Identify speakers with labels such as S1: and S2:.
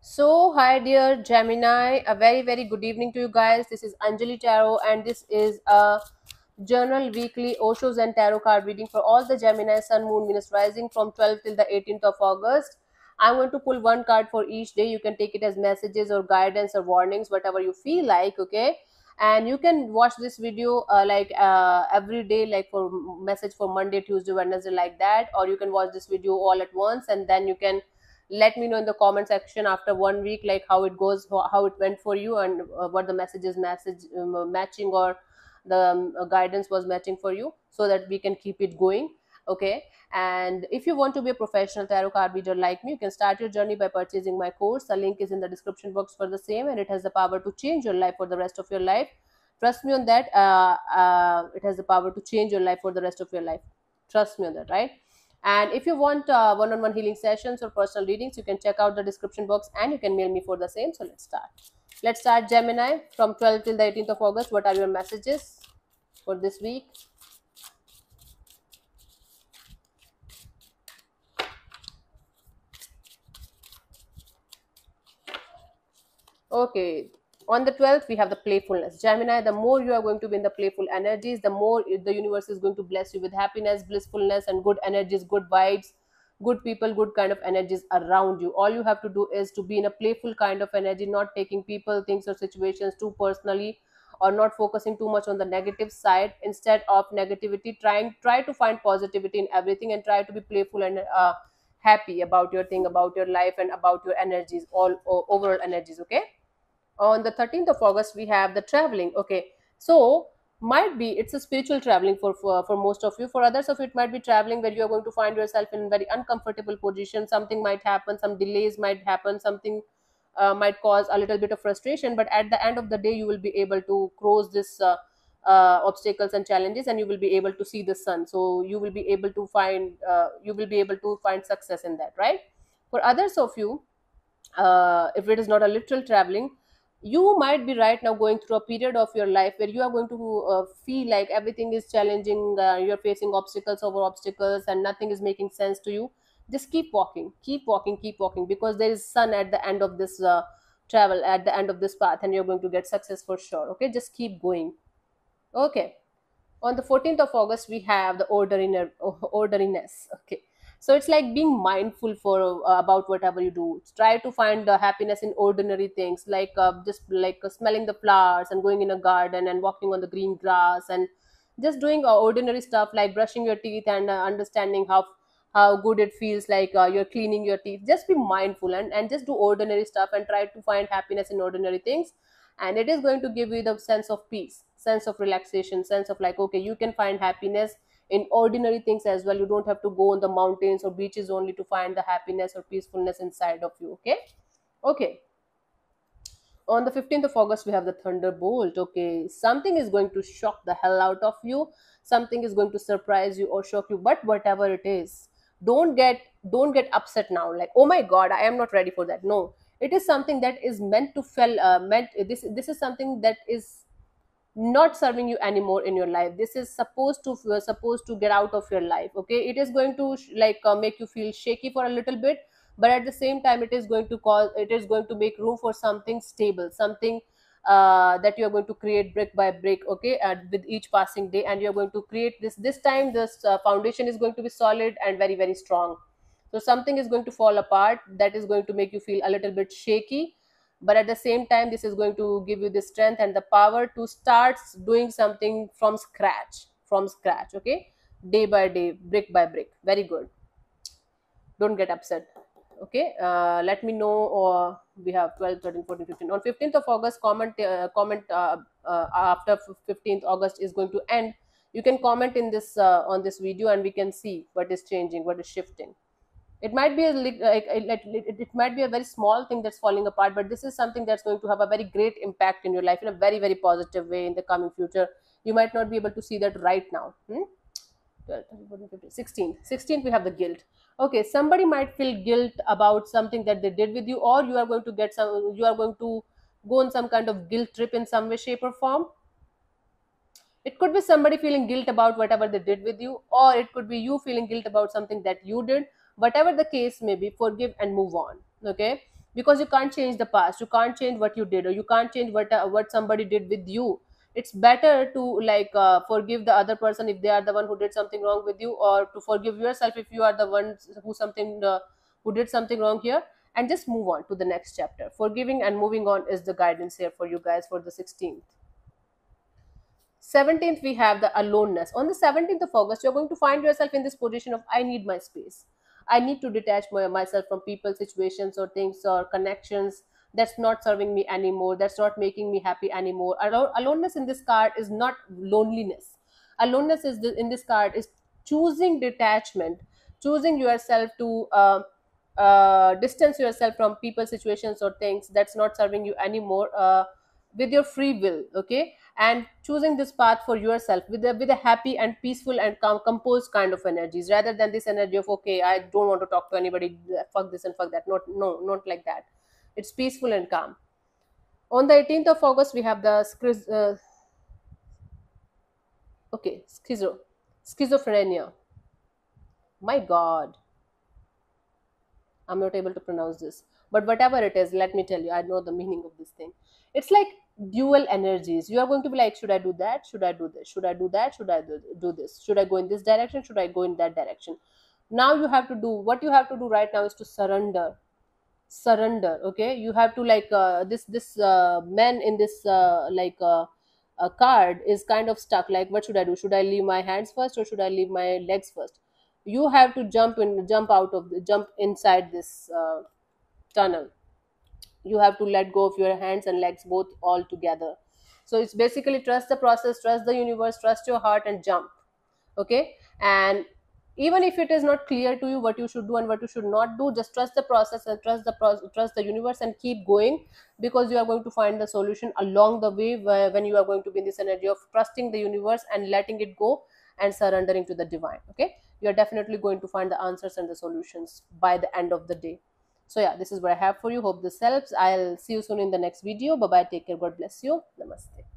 S1: So, hi dear Gemini, a very good evening to you guys. This is Anjali Tarot, and this is a journal weekly Osho's and Tarot card reading for all the Gemini, Sun, Moon, Venus rising from 12th till the 18th of August. I'm going to pull one card for each day. You can take it as messages or guidance or warnings, whatever you feel like, okay? And you can watch this video every day, like for message for Monday, Tuesday, Wednesday, like that, or you can watch this video all at once, and then you can let me know in the comment section after 1 week like how it goes, how it went for you, and what the message matching, or the guidance was matching for you, so that we can keep it going. Okay. And if you want to be a professional tarot card reader like me, you can start your journey by purchasing my course. The link is in the description box for the same, and it has the power to change your life for the rest of your life. Trust me on that. It has the power to change your life for the rest of your life. Trust me on that, right? And if you want one-on-one healing sessions or personal readings, you can check out the description box, and you can mail me for the same. So let's start. Let's start, Gemini, from 12th till the 18th of August. What are your messages for this week? Okay. On the 12th, we have the playfulness. Gemini, the more you are going to be in the playful energies, the more the universe is going to bless you with happiness, blissfulness, and good energies, good vibes, good people, good kind of energies around you. All you have to do is to be in a playful kind of energy, not taking people, things, or situations too personally, or not focusing too much on the negative side. Instead of negativity, try to find positivity in everything, and try to be playful and happy about your thing, about your life, and about your energies, overall energies. Okay. On the 13th of August, we have the traveling. Okay. So might be it's a spiritual traveling for most of you. For others of it might be traveling where you are going to find yourself in very uncomfortable position. Something might happen, some delays might happen, something might cause a little bit of frustration, but at the end of the day you will be able to cross this obstacles and challenges, and you will be able to see the sun. So you will be able to find success in that, right? For others of you, if it is not a literal traveling, you might be right now going through a period of your life where you are going to feel like everything is challenging, you're facing obstacles over obstacles, and nothing is making sense to you. Just keep walking, keep walking, keep walking, because there is sun at the end of this travel, at the end of this path, and you're going to get success for sure. Okay, just keep going. Okay. On the 14th of August, we have the orderiness. Okay. So it's like being mindful for about whatever you do. Try to find the happiness in ordinary things, like just like smelling the flowers and going in a garden and walking on the green grass, and just doing ordinary stuff like brushing your teeth, and understanding how good it feels, like you're cleaning your teeth. Just be mindful, and just do ordinary stuff, and try to find happiness in ordinary things, and it is going to give you the sense of peace, sense of relaxation, sense of like, okay, you can find happiness in ordinary things as well. You don't have to go on the mountains or beaches only to find the happiness or peacefulness inside of you. Okay. Okay. On the 15th of August, we have the thunderbolt. Okay, something is going to shock the hell out of you, something is going to surprise you or shock you, but whatever it is, don't get upset now, like, oh my god, I am not ready for that. No, it is something that is meant to fell meant this is something that is not serving you anymore in your life. This is supposed to get out of your life. Okay, it is going to make you feel shaky for a little bit, but at the same time it is going to make room for something stable, something that you are going to create brick by brick. Okay, with each passing day, and you are going to create this time. This foundation is going to be solid and very strong. So something is going to fall apart, that is going to make you feel a little bit shaky, but at the same time this is going to give you the strength and the power to start doing something from scratch. Okay, day by day, brick by brick. Very good. Don't get upset. Okay. Let me know. We have 12, 13, 14, 15. On 15th of August, comment after 15th August is going to end. You can comment in this on this video, and we can see what is changing, what is shifting. It might be it might be a very small thing that's falling apart, but this is something that's going to have a very great impact in your life in a very positive way in the coming future. You might not be able to see that right now. 12, 13, 14, 15, 16th we have the guilt. Okay, somebody might feel guilt about something that they did with you, or you are going to go on some kind of guilt trip in some way, shape, or form. It could be somebody feeling guilt about whatever they did with you, or it could be you feeling guilt about something that you did. Whatever the case may be, forgive and move on. Okay. because you can't change the past, you can't change what you did, or you can't change what somebody did with you. It's better to like forgive the other person if they are the one who did something wrong with you, or to forgive yourself if you are the one who did something wrong here, and just move on to the next chapter. Forgiving and moving on is the guidance here for you guys for the 16th. 17th, we have the aloneness. On the 17th of August, you're going to find yourself in this position of I need my space. I need to detach myself from people, situations, or things or connections that's not serving me anymore, that's not making me happy anymore. Aloneness in this card is not loneliness. Aloneness in this card is choosing detachment, choosing yourself to distance yourself from people, situations, or things that's not serving you anymore, with your free will, okay, and choosing this path for yourself with a happy and peaceful and composed kind of energies, rather than this energy of okay, I don't want to talk to anybody, fuck this and fuck that. Not, no, not like that. It's peaceful and calm. On the 18th of August, we have the okay, schizophrenia. My god, I'm not able to pronounce this, but whatever it is, let me tell you, I know the meaning of this thing. It's like dual energies. You are going to be like, should I do that? Should I do this? Should I do that? Should I do this? Should I go in this direction? Should I go in that direction? Now you have to do what you have to do right now is to surrender. Surrender. Okay, you have to like this man in this card is kind of stuck. Like, what should I do? Should I leave my hands first or should I leave my legs first? You have to jump inside this tunnel. You have to let go of your hands and legs both all together. So it's basically trust the process, trust the universe, trust your heart, and jump. Okay, and even if it is not clear to you what you should do and what you should not do, just trust the process and trust the universe and keep going, because you are going to find the solution along the way, when you are going to be in this energy of trusting the universe and letting it go and surrendering to the divine. Okay, you are definitely going to find the answers and the solutions by the end of the day. So yeah, this is what I have for you. Hope this helps. I'll see you soon in the next video. Bye bye, take care, God bless you, namaste.